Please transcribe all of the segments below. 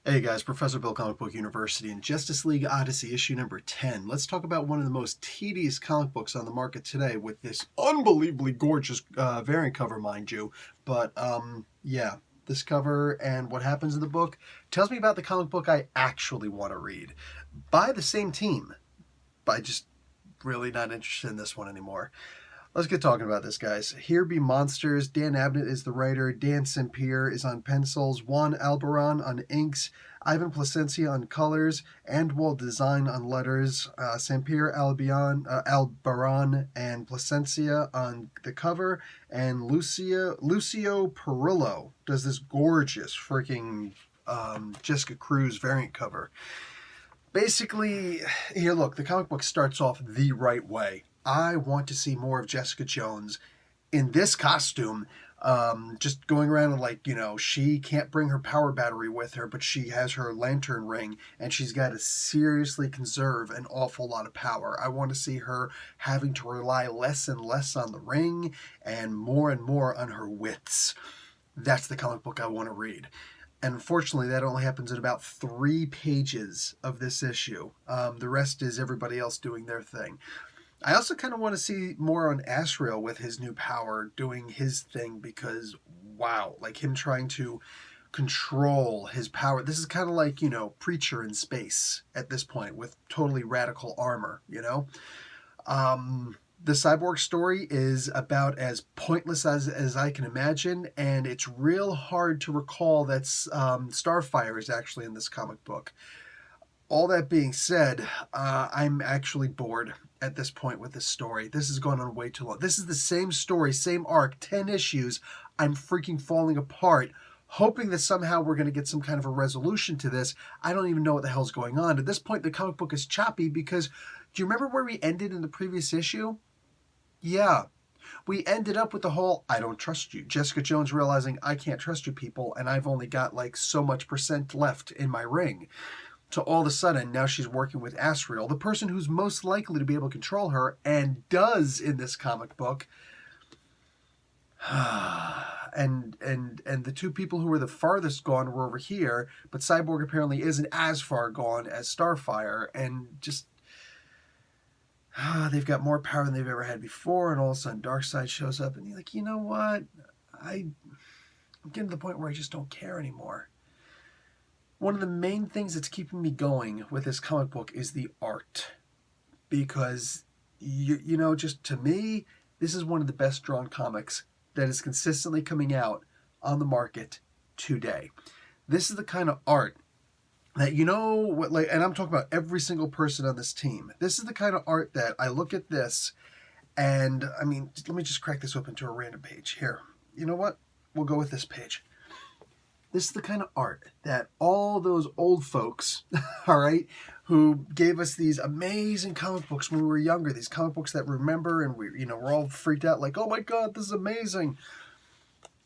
Hey guys, Professor Bill Comic Book University and Justice League Odyssey issue number 10. Let's talk about one of the most tedious comic books on the market today with this unbelievably gorgeous variant cover, mind you. But yeah, this cover and what happens in the book tells me about the comic book I actually want to read. By the same team, but I just really not interested in this one anymore. Let's get talking about this, guys. Here Be Monsters. Dan Abnett is the writer. Dan Sempier is on pencils. Juan Albaran on inks. Ivan Placencia on colors. Andwal Design on letters. Sempier, Albaran, and Placencia on the cover. And Lucio Perillo does this gorgeous freaking Jessica Cruz variant cover. Basically, here, look, the comic book starts off the right way. I want to see more of Jessica Jones in this costume, just going around and, like, she can't bring her power battery with her, but she has her lantern ring, and she's got to seriously conserve an awful lot of power. I want to see her having to rely less and less on the ring and more on her wits. That's the comic book I want to read. And unfortunately, that only happens in about 3 pages of this issue. The rest is everybody else doing their thing. I also kind of want to see more on Asriel with his new power doing his thing because, wow, like him trying to control his power. This is kind of like, Preacher in space at this point with totally radical armor. The Cyborg story is about as pointless as I can imagine, and it's real hard to recall that Starfire is actually in this comic book. All that being said, I'm actually bored at this point with this story. This has gone on way too long. This is the same story, same arc, 10 issues. I'm freaking falling apart, hoping that somehow we're going to get some kind of a resolution to this. I don't even know what the hell's going on. At this point, the comic book is choppy because do you remember where we ended in the previous issue? Yeah. We ended up with the whole, I don't trust you. Jessica Jones realizing I can't trust you people, and I've only got like so much percent left in my ring. So all of a sudden, now she's working with Asriel, the person who's most likely to be able to control her, and does in this comic book. and the two people who were the farthest gone were over here, but Cyborg apparently isn't as far gone as Starfire, and just they've got more power than they've ever had before, and all of a sudden Darkseid shows up, and you're like, you know what? I'm getting to the point where I just don't care anymore. One of the main things that's keeping me going with this comic book is the art. Because, just to me, this is one of the best drawn comics that is consistently coming out on the market today. This is the kind of art that, and I'm talking about every single person on this team. This is the kind of art that I look at this, and, let me just crack this open to a random page. Here, you know what? We'll go with this page. This is the kind of art that all those old folks, all right, who gave us these amazing comic books when we were younger, these comic books that remember and we're all freaked out like, oh my God, this is amazing.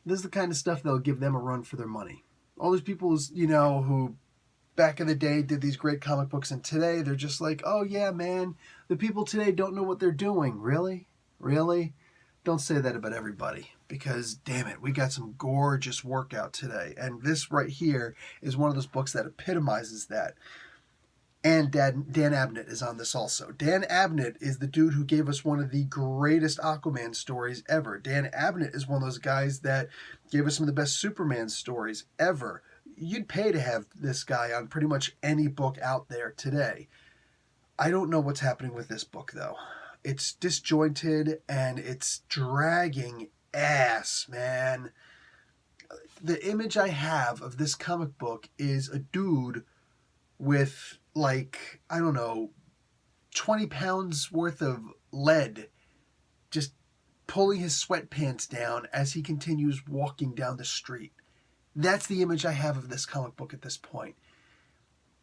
This is the kind of stuff that'll give them a run for their money. All these people, who back in the day did these great comic books, and today they're just like, oh yeah, man, the people today don't know what they're doing. Really? Really? Don't say that about everybody, because damn it, we got some gorgeous work out today. And this right here is one of those books that epitomizes that. And Dan Abnett is on this also. Dan Abnett is the dude who gave us one of the greatest Aquaman stories ever. Dan Abnett is one of those guys that gave us some of the best Superman stories ever. You'd pay to have this guy on pretty much any book out there today. I don't know what's happening with this book, though. It's disjointed and it's dragging ass, man. The image I have of this comic book is a dude with, like, I don't know, 20 pounds worth of lead just pulling his sweatpants down as he continues walking down the street. That's the image I have of this comic book at this point.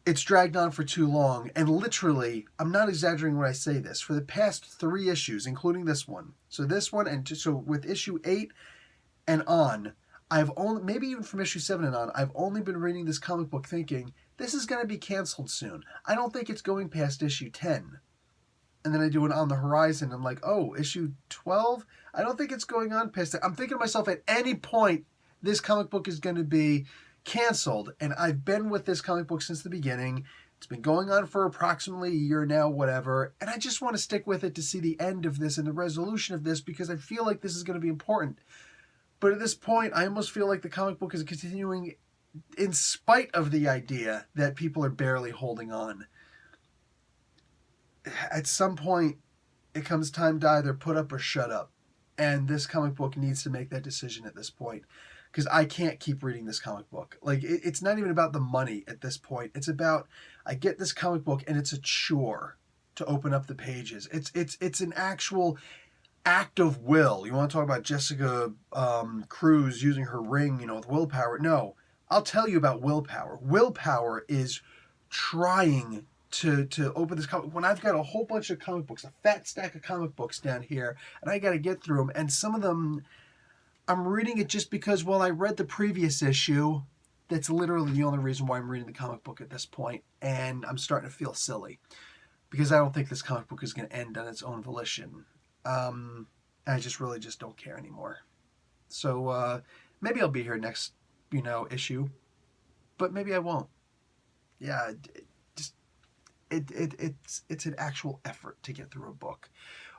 It's dragged on for too long, and literally, I'm not exaggerating when I say this, for the past 3 issues, including this one, so this one, and so with issue 8 and on, I've only, maybe even from issue 7 and on, I've only been reading this comic book thinking, this is going to be canceled soon. I don't think it's going past issue 10. And then I do it on the horizon, I'm like, oh, issue 12? I don't think it's going on past that. I'm thinking to myself, at any point, this comic book is going to be canceled. And I've been with this comic book since the beginning. It's been going on for approximately a year now, whatever. And I just want to stick with it to see the end of this and the resolution of this, because I feel like this is going to be important. But at this point, I almost feel like the comic book is continuing in spite of the idea that people are barely holding on. At some point, it comes time to either put up or shut up. And this comic book needs to make that decision at this point. Because I can't keep reading this comic book. Like, it's not even about the money at this point. It's about, I get this comic book and it's a chore to open up the pages. It's an actual act of will. You want to talk about Jessica Cruz using her ring, with willpower? No, I'll tell you about willpower. Willpower is trying to open this comic. When I've got a whole bunch of comic books, a fat stack of comic books down here, and I got to get through them, and some of them, I'm reading it just because, well, I read the previous issue. That's literally the only reason why I'm reading the comic book at this point, and I'm starting to feel silly because I don't think this comic book is going to end on its own volition. I just really just don't care anymore. So maybe I'll be here next, issue, but maybe I won't. Yeah, it's an actual effort to get through a book.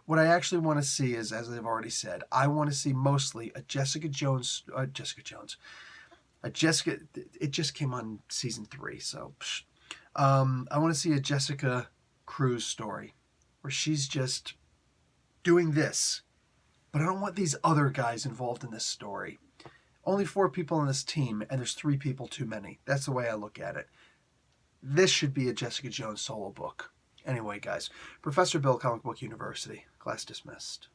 What I actually want to see is, as I've already said, I want to see mostly a Jessica. It just came on season 3, so I want to see a Jessica Cruz story where she's just doing this, but I don't want these other guys involved in this story. Only 4 people on this team, and there's 3 people too many. That's the way I look at it. This should be a Jessica Jones solo book. Anyway, guys, Professor Bill, Comic Book University. Class dismissed.